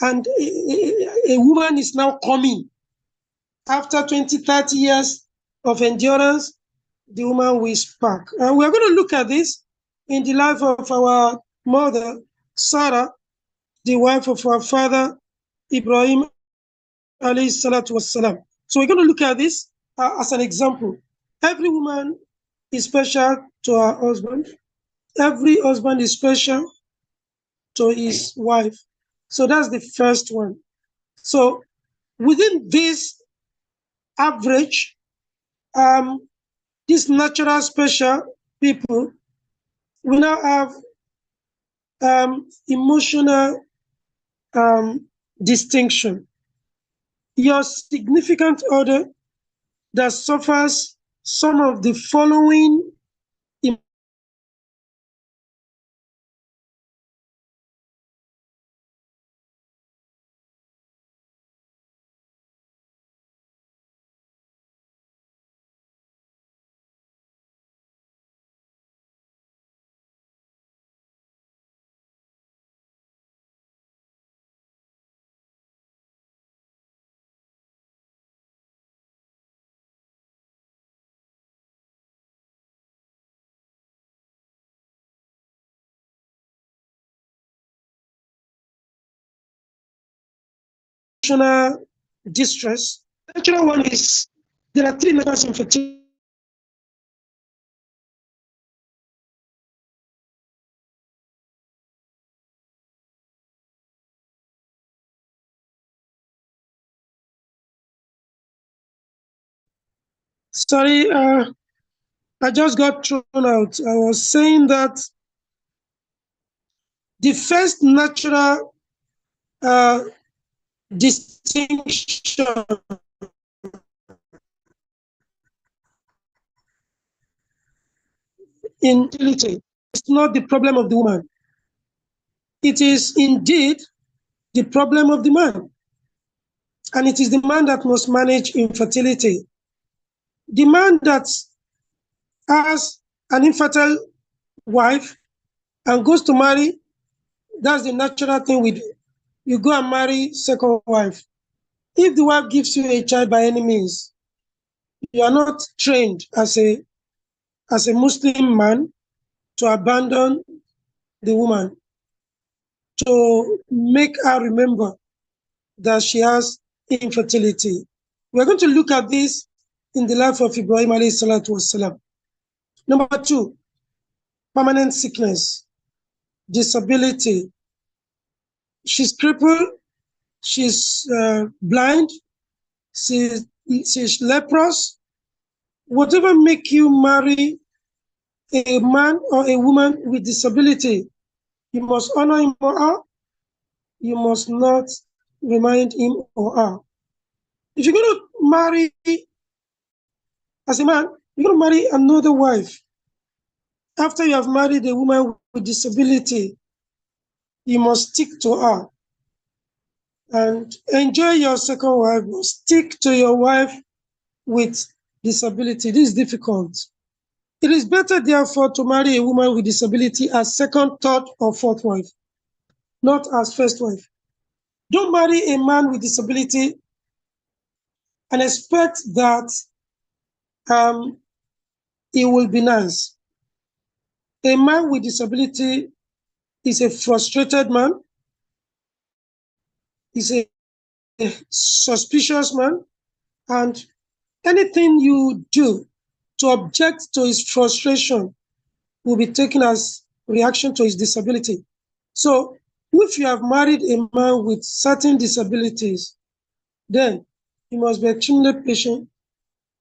and a woman is now coming. After 20, 30 years of endurance, the woman will spark. And we're going to look at this in the life of our mother, Sarah, the wife of our father, Ibrahim, alayhi salatu wassalam. So we're going to look at this as an example. Every woman is special to her husband. Every husband is special to his wife. So that's the first one. So within this average, these natural special people, we now have emotional distinction. Your significant other that suffers some of the following emotional distress. The natural one is there are three natural infertility. Sorry, I just got thrown out. I was saying that the first natural distinction in fertility is not the problem of the woman. It is indeed the problem of the man. And it is the man that must manage infertility. The man that has an infertile wife and goes to marry, that's the natural thing we do. You go and marry second wife. If the wife gives you a child by any means, you are not trained as a Muslim man to abandon the woman, to make her remember that she has infertility. We're going to look at this in the life of Ibrahim alayhi salatu wasalam. Number two, permanent sickness, disability. She's crippled, she's blind, she's leprous. Whatever make you marry a man or a woman with disability, you must honor him or her. You must not remind him or her. If you're going to marry as a man, you're going to marry another wife. After you have married a woman with disability, you must stick to her and enjoy your second wife, but stick to your wife with disability. This is difficult. It is better, therefore, to marry a woman with disability as second, third, or fourth wife, not as first wife. Don't marry a man with disability and expect that he will be nice. A man with disability is a frustrated man, is a suspicious man, and anything you do to object to his frustration will be taken as reaction to his disability. So if you have married a man with certain disabilities, then you must be extremely patient.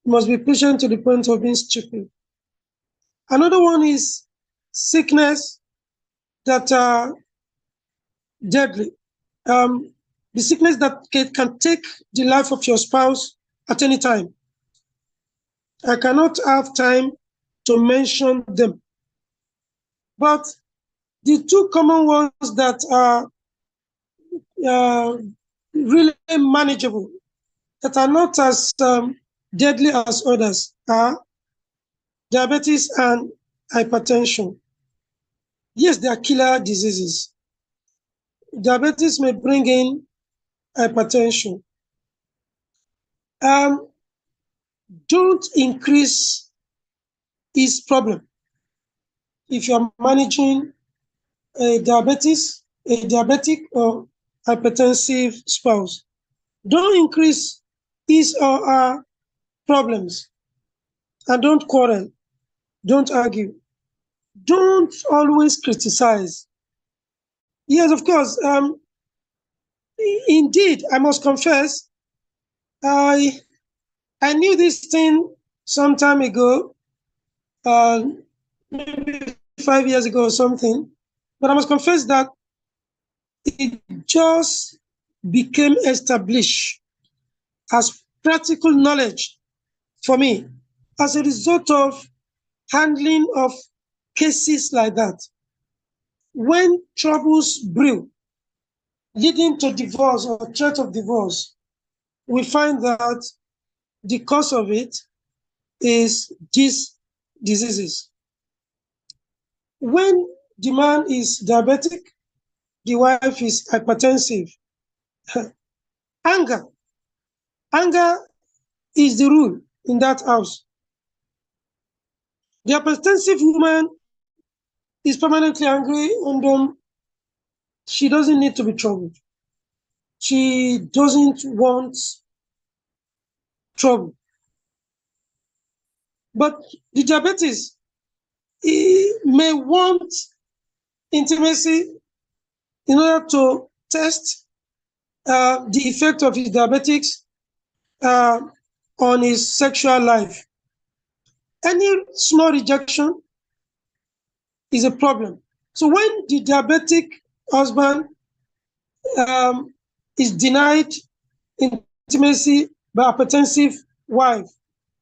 You must be patient to the point of being stupid. Another one is sickness that are deadly. The sickness that can take the life of your spouse at any time. I cannot have time to mention them. But the two common ones that are really manageable, that are not as deadly as others, are diabetes and hypertension. Yes, they are killer diseases. Diabetes may bring in hypertension. Don't increase his problem. If you're managing a diabetic or hypertensive spouse, don't increase his or her problems, and don't quarrel, don't argue, don't always criticize. Yes, of course. Indeed, I must confess, I knew this thing some time ago, maybe 5 years ago or something, but I must confess that it just became established as practical knowledge for me as a result of handling of cases like that. When troubles brew, leading to divorce or threat of divorce, we find that the cause of it is these diseases. When the man is diabetic, the wife is hypertensive. Anger is the rule in that house. The hypertensive woman is permanently angry, and she doesn't need to be troubled. She doesn't want trouble. But the diabetes, he may want intimacy in order to test the effect of his diabetics on his sexual life. Any small rejection is a problem. So when the diabetic husband is denied intimacy by a hypertensive wife,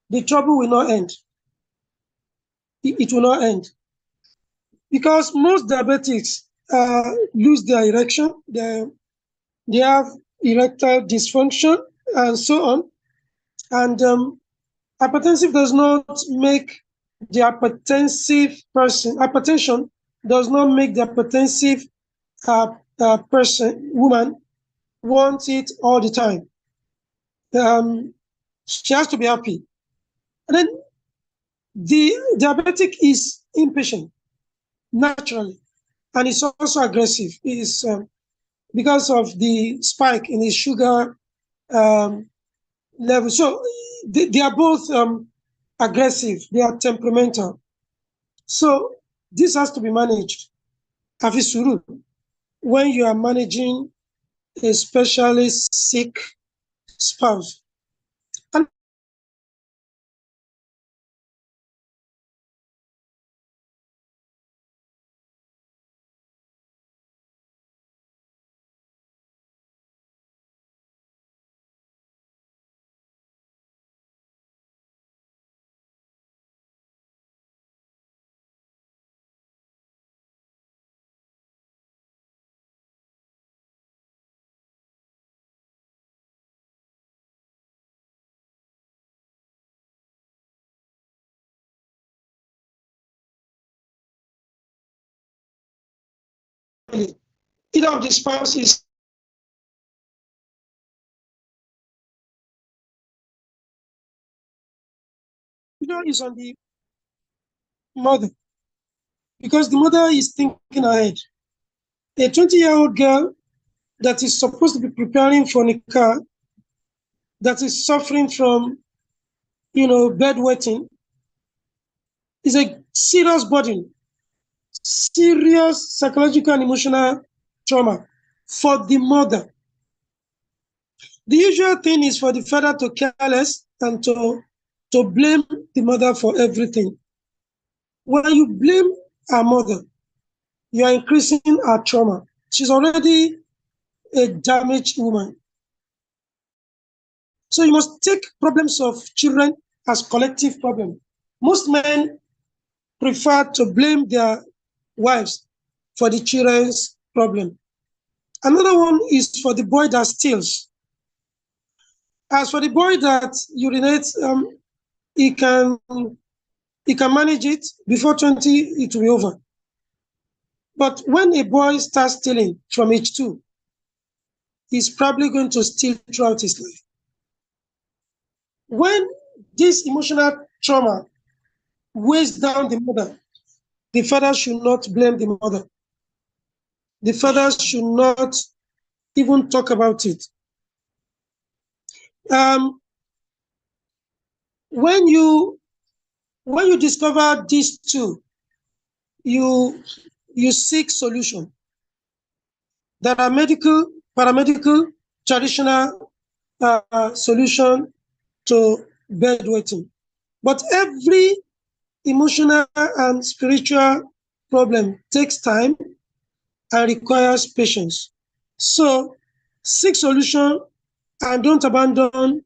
the trouble will not end. It will not end. Because most diabetics lose their erection, they have erectile dysfunction, and so on. And hypertensive does not make the hypertensive person, hypertension does not make the hypertensive woman want it all the time. She has to be happy. And then the diabetic is impatient naturally, and it's also aggressive. It's because of the spike in his sugar level. So they are both aggressive. They are temperamental. So this has to be managed. Afisuru, when you are managing a especially sick spouse. And either of the spouse is on the mother, because the mother is thinking ahead. A 20-year-old girl that is supposed to be preparing for Nikah, that is suffering from, bedwetting, is a serious burden, serious psychological and emotional trauma for the mother. The usual thing is for the father to care less and to blame the mother for everything. When you blame our mother, you are increasing her trauma. She's already a damaged woman. So you must take problems of children as collective problem. Most men prefer to blame their wives for the children's problem. Another one is for the boy that steals. As for the boy that urinates, he can manage it. Before 20, it will be over. But when a boy starts stealing from age 2, is probably going to steal throughout his life. When this emotional trauma weighs down the mother, the father should not blame the mother. The father should not even talk about it. When you discover these two, you seek solution. There are medical, paramedical, traditional solution to bedwetting. But every emotional and spiritual problem takes time and requires patience. So seek solution and don't abandon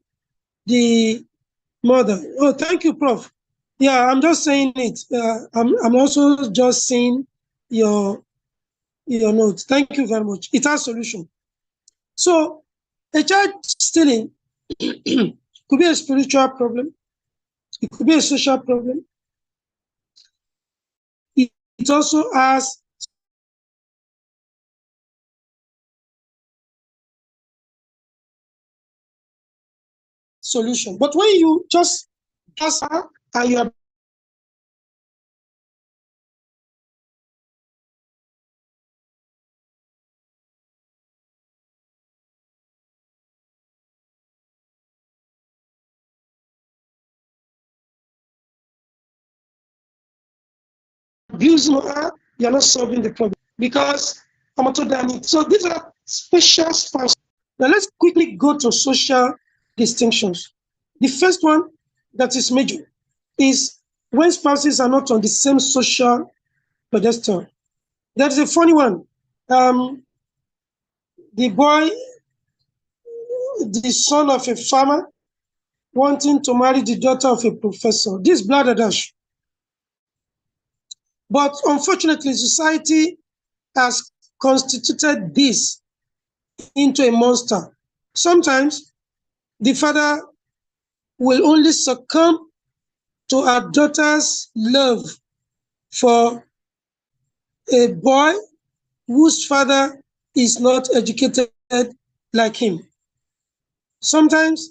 the mother. Oh, thank you, Prof. Yeah, I'm just saying it. I'm also just saying your notes. Thank you very much. It has solution. So a child stealing could be a spiritual problem. It could be a social problem. It also has solution. But when you just and you are abusing her, you're not solving the problem because so these are special spouses. Now let's quickly go to social distinctions. The first one that is major is when spouses are not on the same social pedestal. That is a funny one. The boy, the son of a farmer, wanting to marry the daughter of a professor. This bladderdash. But unfortunately, society has constituted this into a monster. Sometimes the father will only succumb to our daughter's love for a boy whose father is not educated like him. Sometimes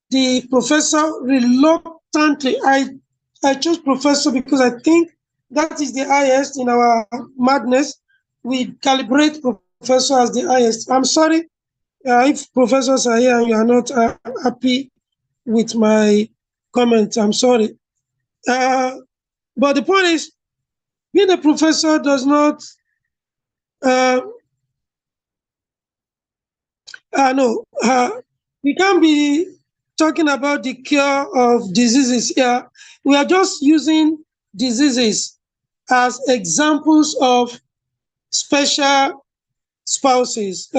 the professor reluctantly, I chose professor because I think that is the highest in our madness. We calibrate professor as the highest. I'm sorry if professors are here and you are not happy with my comment. I'm sorry. But the point is, being a professor does not, no, we can't be talking about the cure of diseases here. We are just using diseases as examples of special spouses.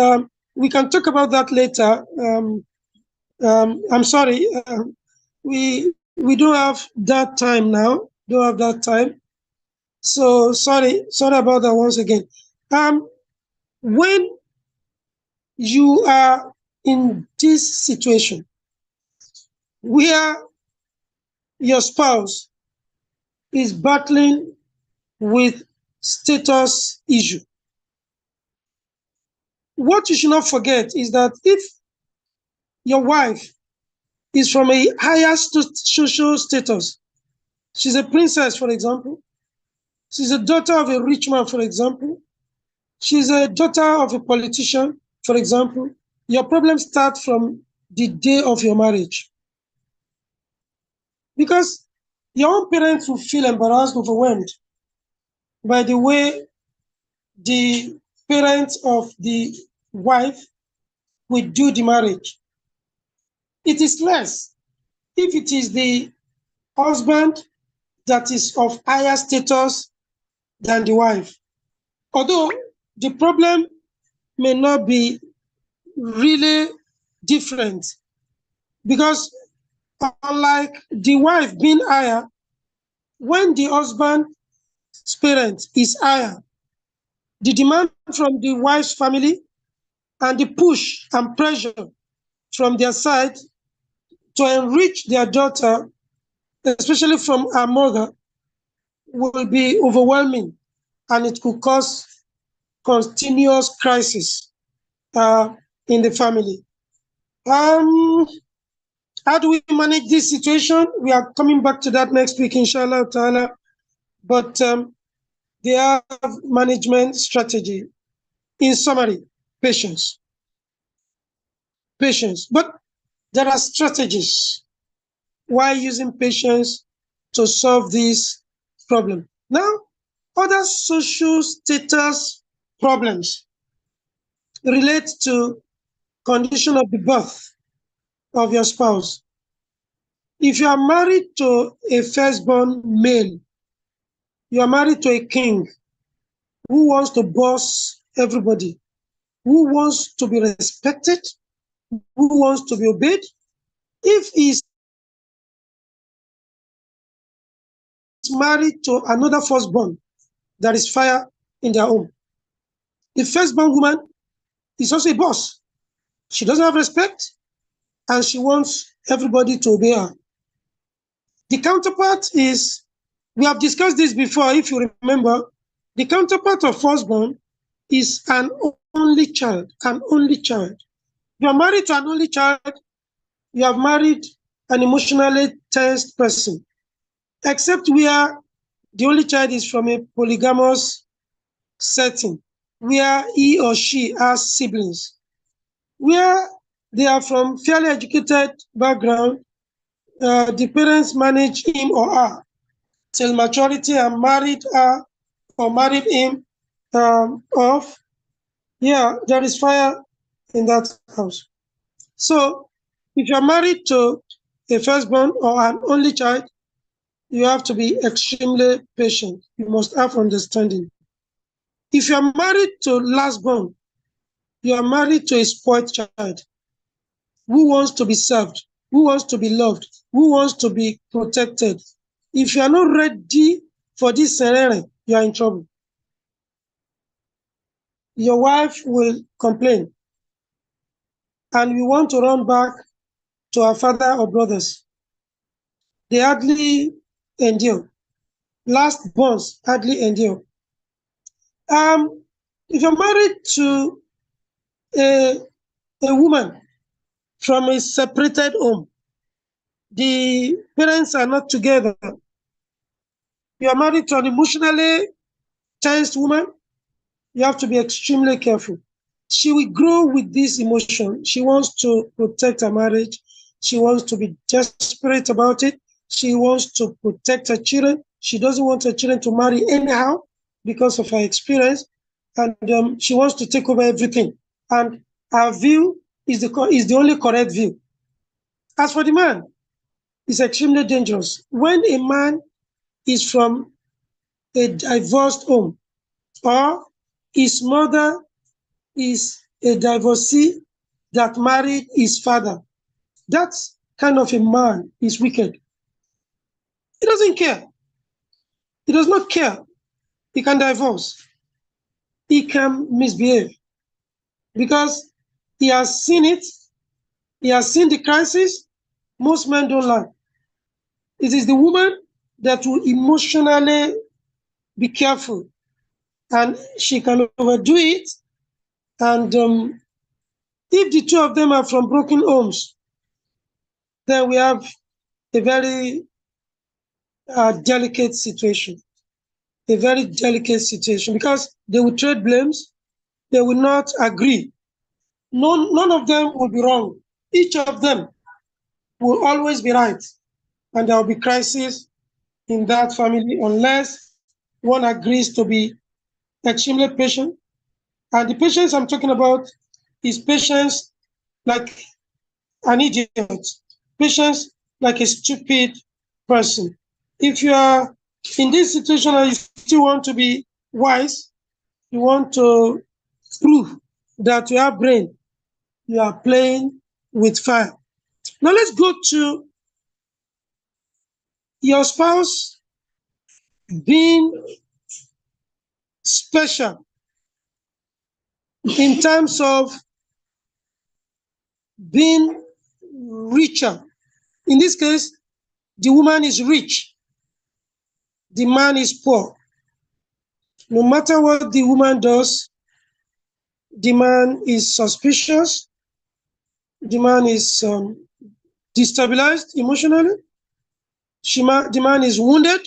We can talk about that later. I'm sorry, we don't have that time now. Don't have that time. So sorry about that once again. When you are in this situation where your spouse is battling with status issue, what you should not forget is that if your wife is from a higher social status, she's a princess, for example, she's a daughter of a rich man, for example, she's a daughter of a politician, for example, your problems start from the day of your marriage. Because your own parents will feel embarrassed, overwhelmed by the way the parents of the wife will do the marriage. It is less if it is the husband that is of higher status than the wife. Although the problem may not be really different, because unlike the wife being higher, when the husband's parent is higher, the demand from the wife's family and the push and pressure from their side to enrich their daughter, especially from her mother, will be overwhelming, and it could cause continuous crisis. in the family. How do we manage this situation? We are coming back to that next week, inshallah ta'ala. But they have management strategy. In summary, patience. Patience. But there are strategies. Why using patience to solve this problem? Now, other social status problems relate to condition of the birth of your spouse. If you are married to a firstborn male, you are married to a king who wants to boss everybody, who wants to be respected, who wants to be obeyed. If he's married to another firstborn, there is fire in their home. The firstborn woman is also a boss. She doesn't have respect, and she wants everybody to obey her. The counterpart is, we have discussed this before, if you remember, the counterpart of firstborn is an only child, an only child. You are married to an only child, you have married an emotionally tensed person, except where the only child is from a polygamous setting, where he or she has siblings, where they are from fairly educated background. The parents manage him or her till maturity and married her or married him off. Yeah, there is fire in that house. So if you're married to a firstborn or an only child, you have to be extremely patient. You must have understanding. If you're married to lastborn, you are married to a spoiled child who wants to be served, who wants to be loved, who wants to be protected. If you are not ready for this scenario, you are in trouble. Your wife will complain, and we want to run back to our father or brothers. They hardly endure. Last bonds hardly endure. If you're married to a woman from a separated home, the parents are not together. You are married to an emotionally tensed woman, you have to be extremely careful. She will grow with this emotion. She wants to protect her marriage. She wants to be desperate about it. She wants to protect her children. She doesn't want her children to marry anyhow because of her experience. And she wants to take over everything. And her view is the only correct view. As for the man, it's extremely dangerous. When a man is from a divorced home, or his mother is a divorcee that married his father, that kind of a man is wicked. He doesn't care. He does not care. He can divorce. He can misbehave because he has seen it. He has seen the crisis. Most men don't learn. It is the woman that will emotionally be careful, and she can overdo it. And if the two of them are from broken homes, then we have a very delicate situation. A very delicate situation because they will trade blames. They will not agree. None of them will be wrong. Each of them will always be right. And there will be crisis in that family unless one agrees to be extremely patient. And the patience I'm talking about is patience like an idiot, patience like a stupid person. If you are in this situation and you still want to be wise, you want to prove that you have brain, you are playing with fire. Now let's go to your spouse being special in terms of being richer. In this case, the woman is rich, the man is poor. No matter what the woman does, the man is suspicious, the man is destabilized emotionally. The man is wounded.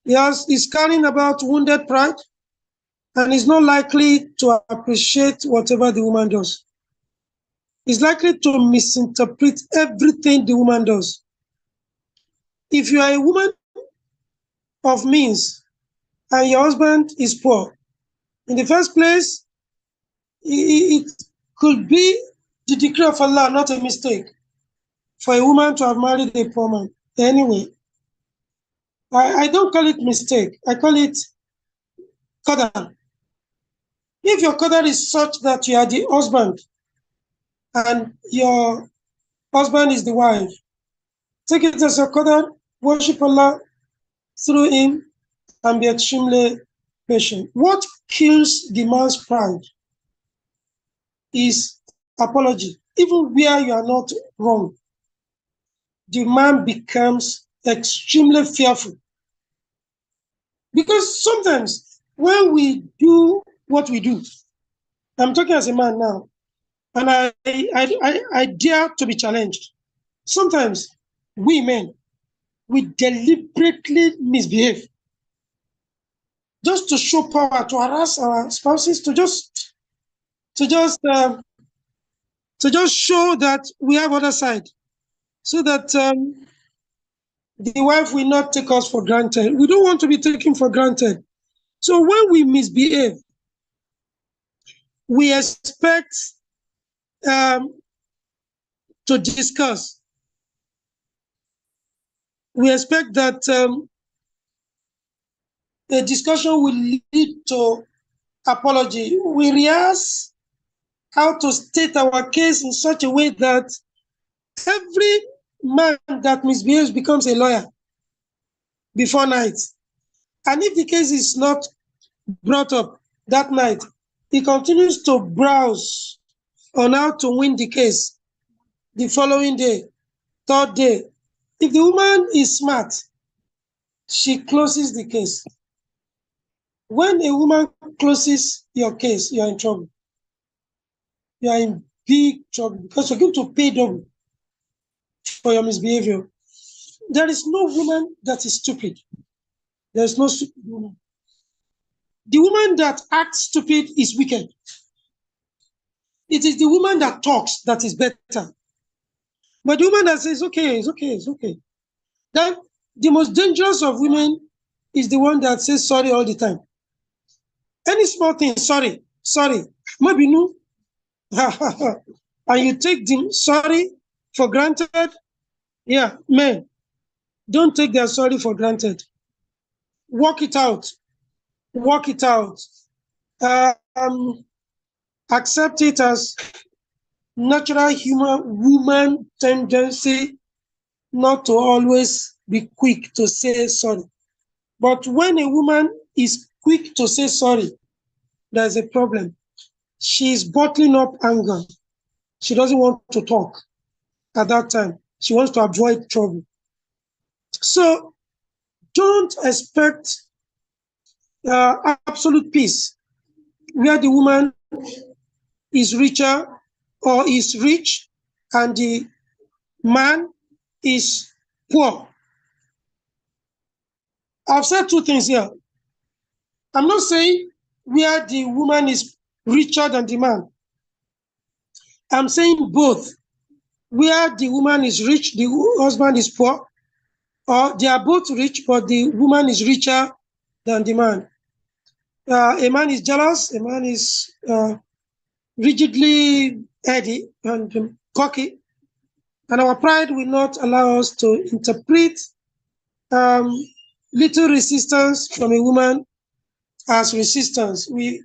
He's carrying about wounded pride, and is not likely to appreciate whatever the woman does. He's likely to misinterpret everything the woman does. If you are a woman of means and your husband is poor, in the first place, it could be the decree of Allah, not a mistake, for a woman to have married a poor man. Anyway, I don't call it mistake. I call it qadar. If your qadar is such that you are the husband and your husband is the wife, take it as your qadar, worship Allah through him, and be extremely patient. What kills the man's pride is apology. Even where you are not wrong, the man becomes extremely fearful. Because sometimes when we do what we do, I'm talking as a man now, and I dare to be challenged. Sometimes we men, we deliberately misbehave just to show power, to harass our spouses, to just show that we have other side, so that the wife will not take us for granted. We don't want to be taken for granted. So when we misbehave, we expect to discuss. We expect that the discussion will lead to apology. We rehearse how to state our case in such a way that every man that misbehaves becomes a lawyer before night. And if the case is not brought up that night, he continues to browse on how to win the case the following day, third day. If the woman is smart, she closes the case. When a woman closes your case, you are in trouble. You are in big trouble because you're going to pay double for your misbehavior. There is no woman that is stupid. There is no stupid woman. The woman that acts stupid is wicked. It is the woman that talks that is better. But the woman that says, okay, it's okay, it's okay. Then the most dangerous of women is the one that says sorry all the time. Any small thing, sorry, maybe no. And you take the sorry for granted. Yeah, men, don't take their sorry for granted. Work it out. Work it out. Accept it as natural human woman tendency not to always be quick to say sorry. But when a woman is quick to say sorry, there's a problem. She's bottling up anger. She doesn't want to talk at that time. She wants to avoid trouble. So don't expect absolute peace where the woman is richer or is rich and the man is poor. I've said two things here. I'm not saying where the woman is richer than the man. I'm saying both. Where the woman is rich, the husband is poor, or they are both rich, but the woman is richer than the man. A man is jealous, a man is rigidly heady and cocky, and our pride will not allow us to interpret little resistance from a woman as resistance. We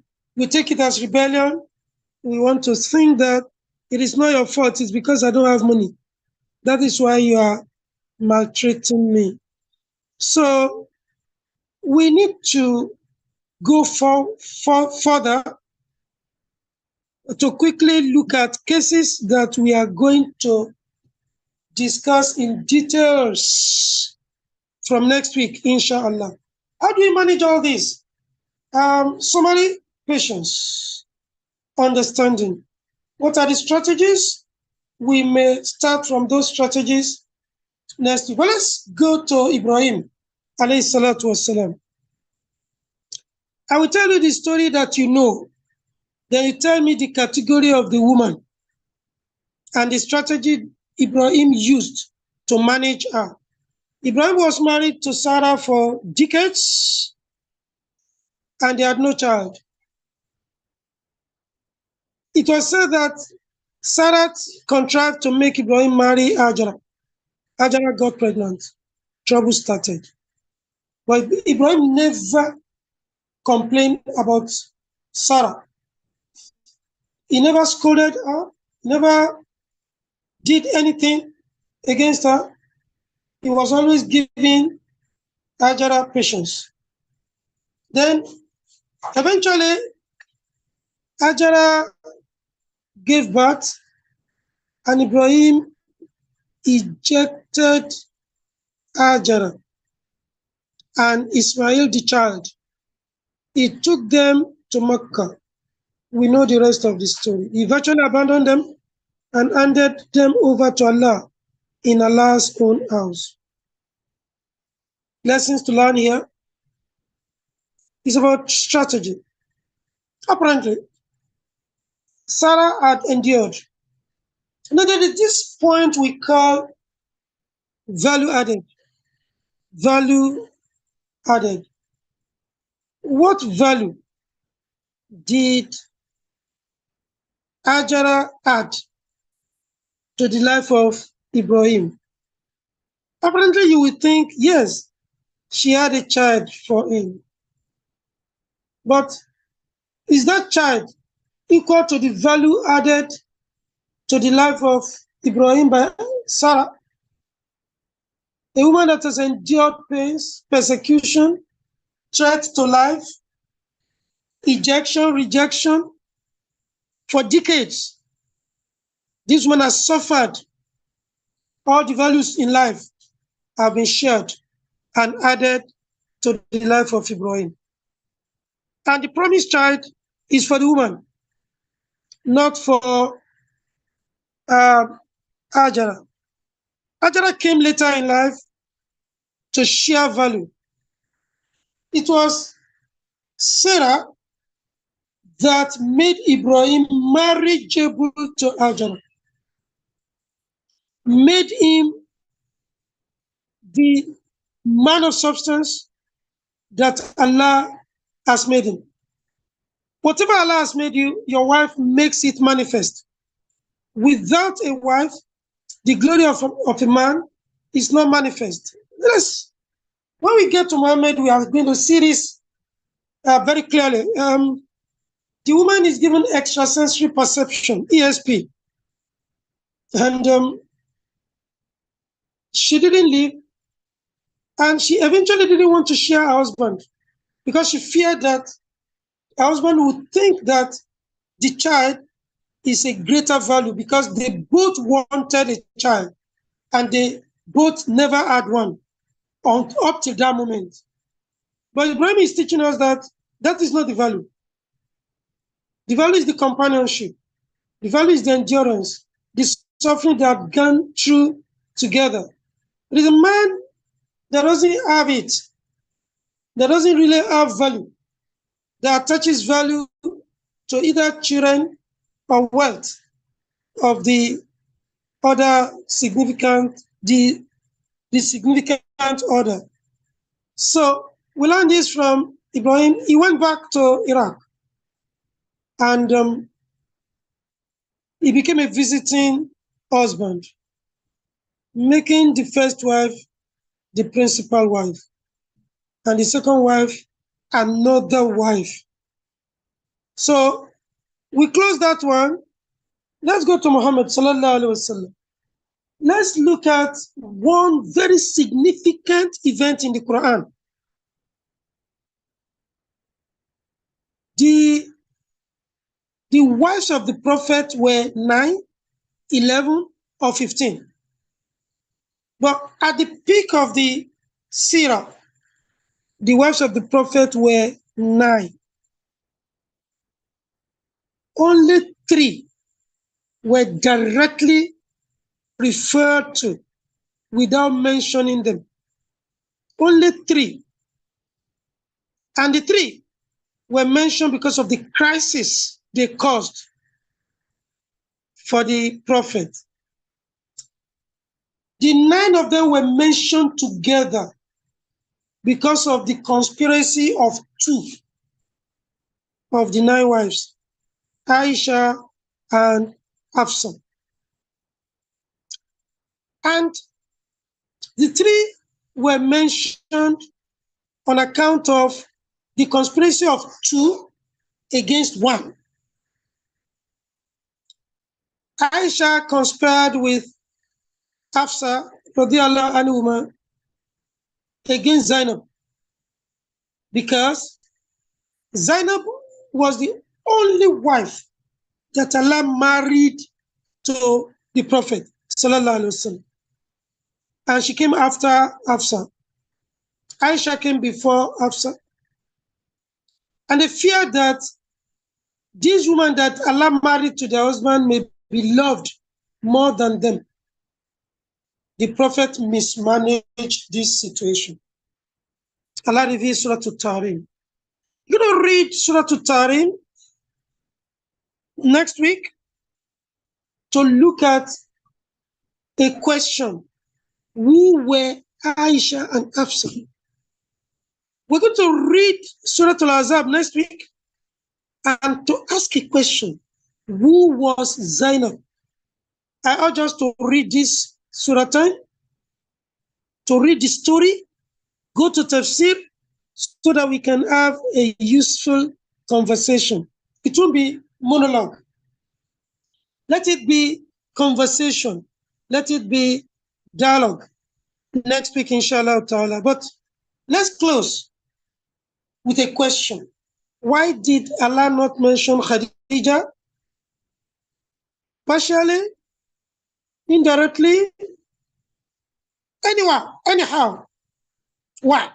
take it as rebellion. We want to think that it is not your fault, it's because I don't have money. That is why you are maltreating me. So we need to go further to quickly look at cases that we are going to discuss in details from next week, inshallah. How do we manage all this? Summary, patience, understanding. What are the strategies? We may start from those strategies next week. But let's go to Ibrahim, alayhi salatu wasalam. I will tell you the story that you know. Then you tell me the category of the woman and the strategy Ibrahim used to manage her. Ibrahim was married to Sarah for decades and they had no child. It was said that Sarah contrived to make Ibrahim marry Hajara. Hajara got pregnant. Trouble started. But Ibrahim never complained about Sarah. He never scolded her, never did anything against her. He was always giving Hajara patience. Then eventually Hajara gave birth and Ibrahim ejected Hajara and Ismail the child. He took them to Mecca. We know the rest of the story. He virtually abandoned them and handed them over to Allah in Allah's own house. Lessons to learn here is about strategy. Apparently, Sarah had endured. Now, there is this point we call value added. Value added. What value did Hajara add to the life of Ibrahim? Apparently, you would think, yes, she had a child for him. But is that child equal to the value added to the life of Ibrahim by Sarah? A woman that has endured pains, persecution, threat to life, ejection, rejection for decades. This woman has suffered. All the values in life have been shared and added to the life of Ibrahim. And the promised child is for the woman, not for Hajara. Hajara came later in life to share value. It was Sarah that made Ibrahim marriageable to Hajara, made him the man of substance that Allah has made him. Whatever Allah has made you, your wife makes it manifest. Without a wife, the glory of a man is not manifest. Yes. When we get to Muhammad, we are going to see this very clearly. The woman is given extrasensory perception, ESP. And she didn't leave. And she eventually didn't want to share her husband because she feared that her husband would think that the child is a greater value because they both wanted a child and they both never had one up to that moment. But Ibrahim is teaching us that that is not the value. The value is the companionship. The value is the endurance, the suffering they have gone through together. There is a man that doesn't have it, that doesn't really have value, that attaches value to either children or wealth of the other significant, the significant order. So we learn this from Ibrahim. He went back to Iraq and he became a visiting husband, making the first wife the principal wife, and the second wife another wife. So we close that one. Let's go to Muhammad sallallahu alaihi wasallam. Let's look at one very significant event in the Quran. The wives of the prophet were 9, 11, or 15. But at the peak of the Sirah, the wives of the prophet were 9. Only 3 were directly referred to without mentioning them. Only 3. And the 3 were mentioned because of the crisis they caused for the prophet. The 9 of them were mentioned together because of the conspiracy of 2 of the 9 wives, Aisha and Hafsa. And the 3 were mentioned on account of the conspiracy of 2 against 1. Aisha conspired with Hafsa, radiallahu anhuma, against Zainab because Zainab was the only wife that Allah married to the Prophet, sallallahu alaihi wasallam, and she came after Hafsa. Aisha came before Hafsa, and they feared that this woman that Allah married to their husband may be loved more than them. The Prophet mismanaged this situation. Allah reveals Surah At-Tahrim. You're going to read Surah At-Tahrim next week to look at a question. Who were Aisha and Hafsa? We're going to read Surah Al-Ahzab next week and to ask a question. Who was Zainab? I urge us to read this Surah time, to read the story, go to Tafsir, so that we can have a useful conversation. It won't be monologue. Let it be conversation. Let it be dialogue next week, inshallah ta'ala. But let's close with a question. Why did Allah not mention Khadija? Partially, indirectly, anywhere, anyhow. Why?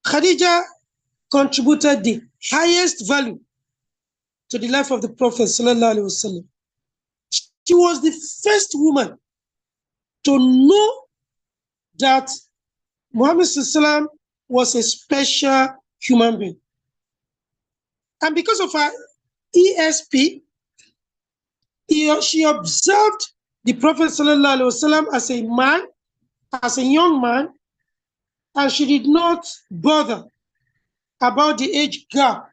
Khadija contributed the highest value to the life of the Prophet sallallahu alaihi wasallam. She was the first woman to know that Muhammad sallallahu was a special human being. And because of her ESP, she observed the Prophet sallallahu alaihi wasallam as a man, as a young man, and she did not bother about the age gap.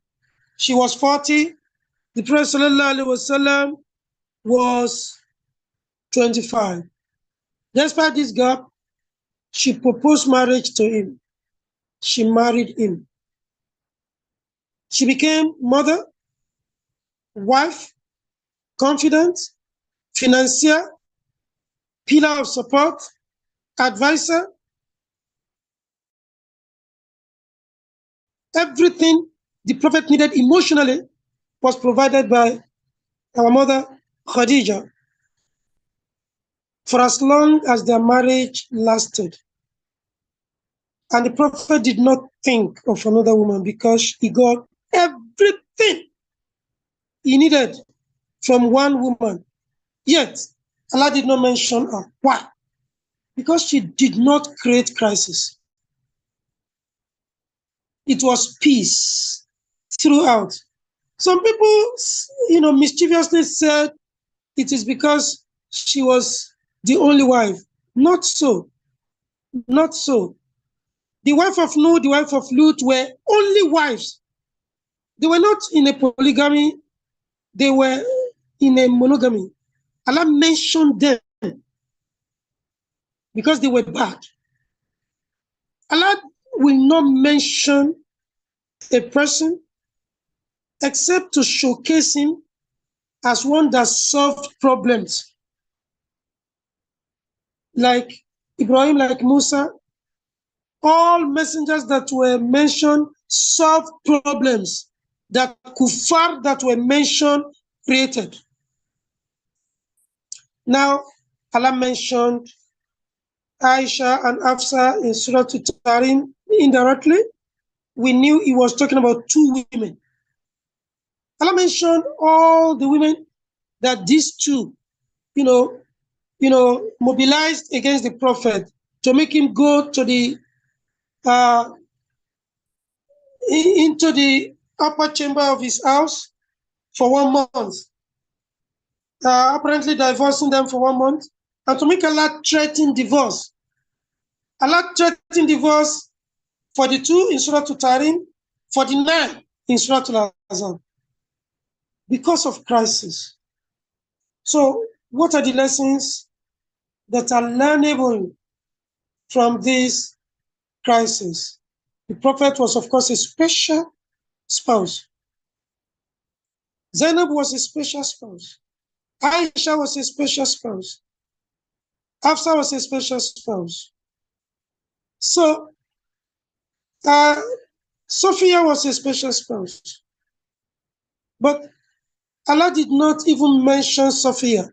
She was 40, the Prophet sallallahu alaihi wasallam was 25. Despite this gap, she proposed marriage to him. She married him. She became mother, wife, confidant, financier, pillar of support, advisor. Everything the Prophet needed emotionally was provided by our mother Khadija for as long as their marriage lasted. And the Prophet did not think of another woman because he got everything he needed from one woman. Yet, Allah did not mention her. Why? Because she did not create crisis. It was peace throughout. Some people, mischievously said it is because she was the only wife. Not so. Not so. The wife of Noah, the wife of Lut were only wives. They were not in a polygamy. They were in a monogamy. Allah mentioned them because they were bad. Allah will not mention a person except to showcase him as one that solved problems. Like Ibrahim, like Musa, all messengers that were mentioned solved problems that kuffar that were mentioned created. Now, Allah mentioned Aisha and Hafsa in Surah At-Tahrim indirectly. We knew he was talking about 2 women. Allah mentioned all the women that these two, mobilized against the prophet to make him go to the uh, into the upper chamber of his house for 1 month, apparently divorcing them for 1 month, and to make Allah threaten divorce. Allah threatened divorce for the 2 in Surah Al-Tahrim, for the 9 in Surah Al-Azam, because of crisis. So, what are the lessons that are learnable from this crisis? The Prophet was, of course, a special spouse. Zainab was a special spouse. Aisha was a special spouse. Hafsa was a special spouse. So, Sophia was a special spouse. But Allah did not even mention Sophia,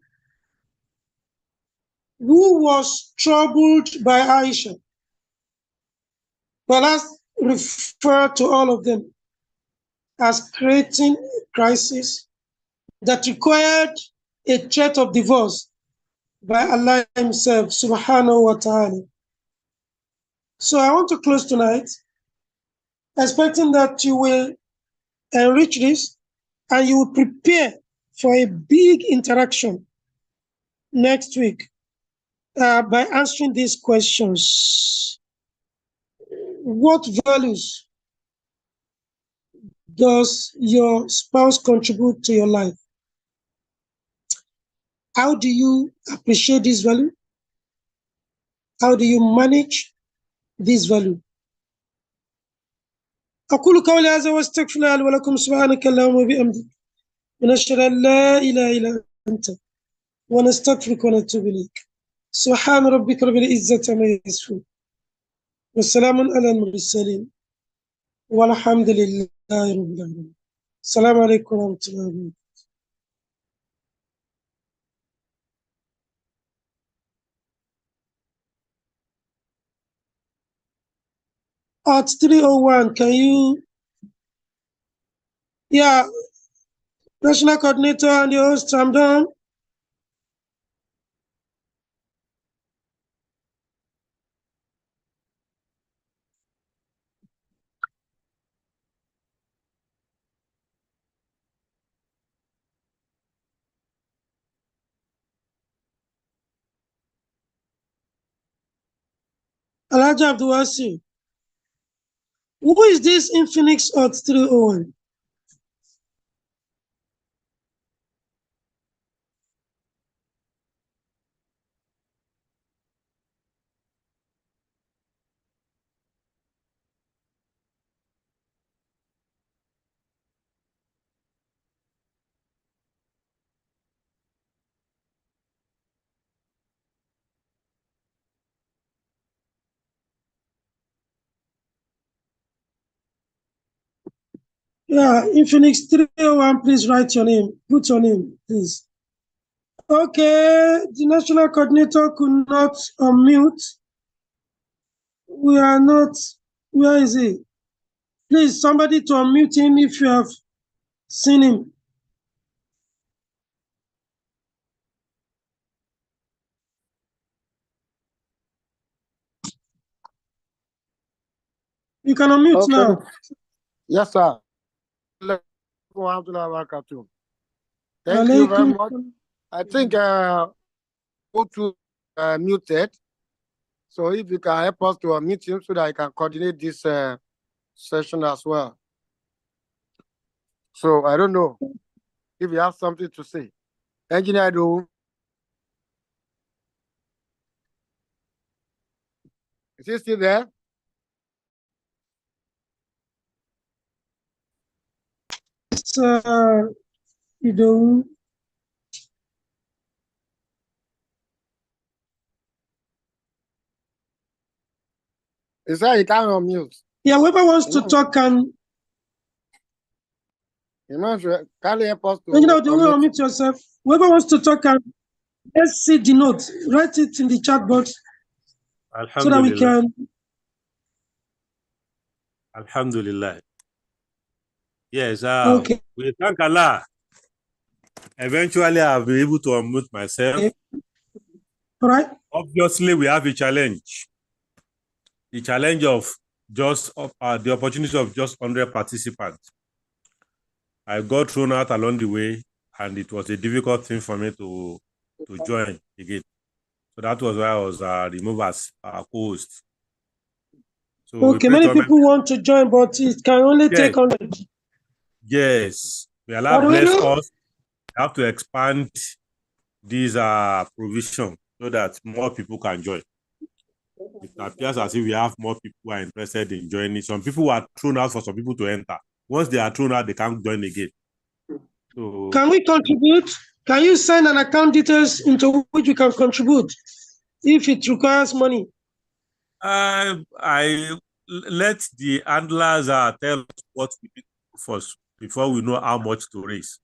who was troubled by Aisha. But Allah referred to all of them as creating a crisis that required a threat of divorce by Allah Himself, subhanahu wa ta'ala. So I want to close tonight, expecting that you will enrich this and you will prepare for a big interaction next week by answering these questions. What values does your spouse contribute to your life? How do you appreciate this value? How do you manage this value? أقول قولي هذا واستغفر الله لي ولكم سبحانك اللهم وبحمدك ونشهد أن لا إله إلا أنت ونستغفرك ونتوب إليك سبحان ربك رب العزة عما يصفون والسلام على المرسلين والحمد لله رب العالمين. السلام عليكم ورحمة الله وبركاته. At 301, can you? Yeah, National Coordinator and the host, I'm done. Alhaji Abdulwasi. Who is this in Phoenix at 301? Yeah, in Phoenix 301, please write your name. Put your name, please. Okay, the national coordinator could not unmute. We are not, where is he? Please, somebody to unmute him if you have seen him. You can unmute now. Yes, sir. Thank you very much. I think go to muted. So if you can help us to unmute him so that I can coordinate this session as well. So I don't know if you have something to say. Engineer, is he still there? You don't. Is that you can unmute? Yeah, whoever wants to talk can. Can you help us to unmute yourself? Whoever wants to talk can. Let's see the note. Write it in the chat box so that we can. Alhamdulillah. Yes, okay. We thank Allah Eventually, I'll be able to unmute myself. Okay. All right. Obviously, we have a challenge. The challenge of just the opportunity of just 100 participants. I got thrown out along the way, and it was a difficult thing for me to join again. So that was why I was removed as co-host. So okay, many people want to join, but it can only take 100. Yes. We allow bless us. We have to expand these provision so that more people can join. It appears as if we have more people who are interested in joining. Some people are thrown out for some people to enter. Once they are thrown out, they can't join again. So, can we contribute? Can you send an account details into which we can contribute if it requires money? I let the handlers tell us what we need first before we know how much to raise.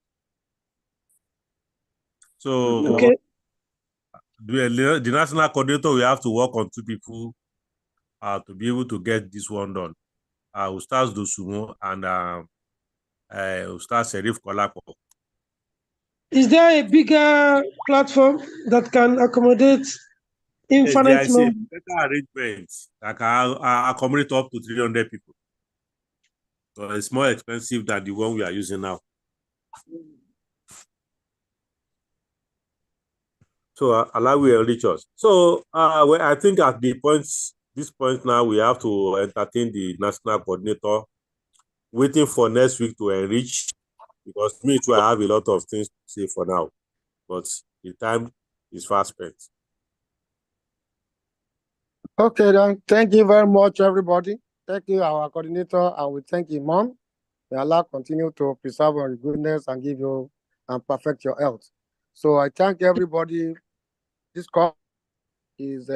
So, okay. The national coordinator will have to work on 2 people to be able to get this one done. Ustaz Dosumo and Ustaz Serif Kolapo. Is there a bigger platform that can accommodate infinite numbers? Better arrangements that can accommodate up to 300 people. So it's more expensive than the one we are using now. So Allah will reach us. So well, I think at this point now, we have to entertain the national coordinator, waiting for next week to enrich, because me too, I have a lot of things to say for now, but the time is fast spent. Okay, then. Thank you very much, everybody. Thank you, our coordinator, and we thank you, Mom. May Allah continue to preserve your goodness and give you and perfect your health. So I thank everybody. This call is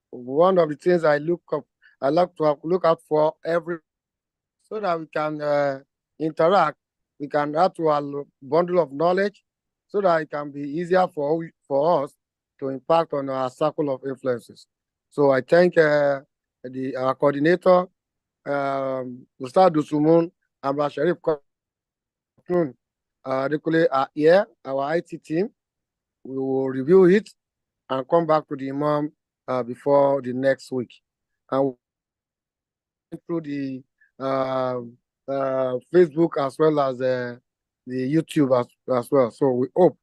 one of the things I like to look out for so that we can interact. We can add to our bundle of knowledge so that it can be easier for us to impact on our circle of influences. So I thank our coordinator, Ustaz Dosumo, and Sharif are here, our IT team. We will review it and come back to the Imam before the next week. And through the Facebook as well as the YouTube as well. So we hope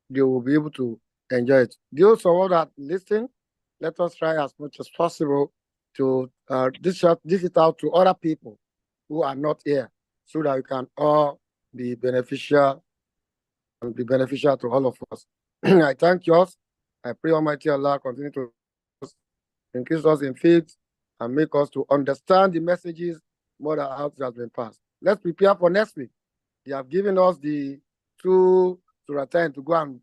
they will be able to enjoy it. Those of us that listen, let us try as much as possible to dish it out to other people who are not here, so that we can all be beneficial and be beneficial to all of us. I thank you all. I pray Almighty Allah continue to increase us in faith and make us to understand the messages more than how it has been passed. Let's prepare for next week. They have given us the 2 Surah 10 to go and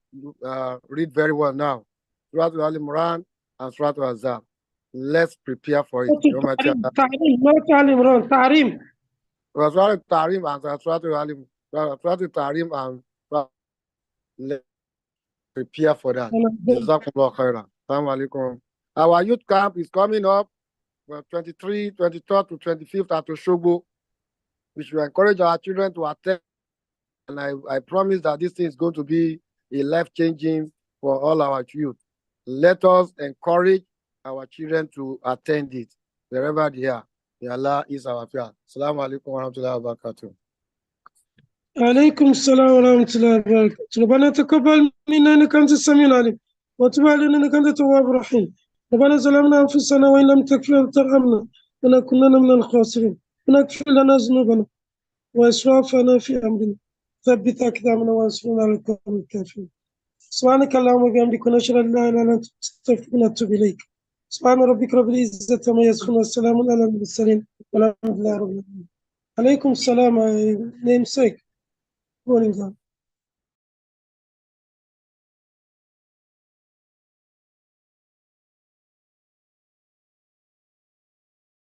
read very well now. Surah Al-Imran and Surah Al-Azab. Let's prepare for it. Not Al-Imran, Tarim. Surah Al-Tarim and Surah Al-Tarim and let's prepare for that. Jazakumullah khairan. Assalamu alaikum. Our youth camp is coming up 23, 23rd to 25th at Oshogbo. We should encourage our children to attend. And I promise that this thing is going to be a life-changing for all our youth. Let us encourage our children to attend it wherever they are. May Allah is our prayer. Assalamu alaikum wa rahmatullahi wa barakatuh. عليكم السلام ورحمة الله وبركاته. ربنا تقبل منا إنك أنت السميع العليم وتب علينا إنك أنت التواب الرحيم. ربنا ظلمنا أنفسنا وإن لم تغفر وترحمنا لنكونن من الخاسرين. ونغفر لنا ذنوبنا وإسرافنا في أمرنا ثبت أقدامنا وانصرنا على القوم الكافرين. سبحانك اللهم وبحمدك نشهد أن لا إله إلا أنت نستغفرك ونتوب إليك. سبحان ربك رب العزة عما يصفون والسلام على المرسلين والحمد لله رب العالمين. عليكم السلام. Namesake. Morning, sir.